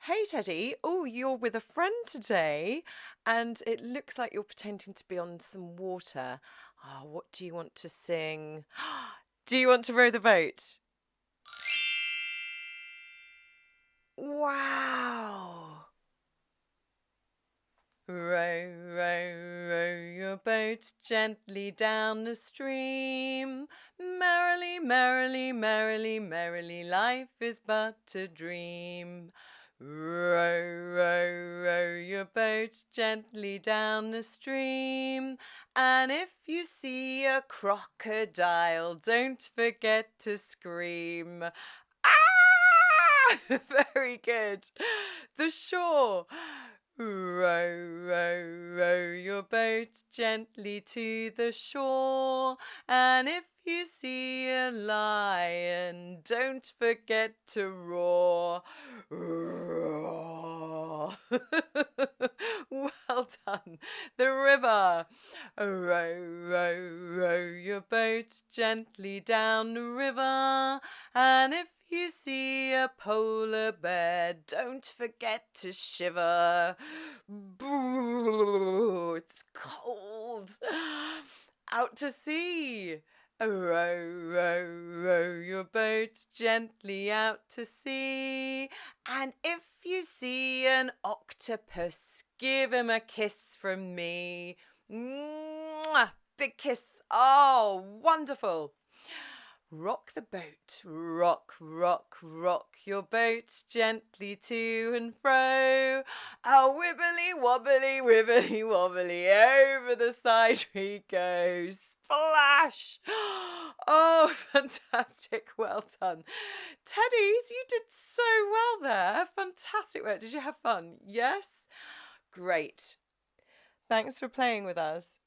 Hey Teddy, oh, you're with a friend today, and it looks like you're pretending to be on some water. Oh, what do you want to sing? Do you want to row the boat? Wow! Row, row, row your boat gently down the stream. Merrily, merrily, merrily, merrily, life is but a dream. Row, row, row your boat gently down the stream. And if you see a crocodile, don't forget to scream. Ah! Very good. The shore. Row, row, row your boat gently to the shore. And if you see a lion, don't forget to roar. Roar. Well done. The river. Row, row, row your boat gently down the river. And if you see a polar bear, don't forget to shiver. Boo, it's cold. Out to sea. Row, row, row your boat gently out to sea. And if you see an octopus, give him a kiss from me. Mwah! Big kiss. Oh, wonderful. Rock the boat, rock, rock, rock your boat gently to and fro. A wibbly wobbly, wibbly wobbly, over the side we go. Splash! Oh, fantastic. Well done. Teddies, you did so well there. Fantastic work. Did you have fun? Yes? Great. Thanks for playing with us.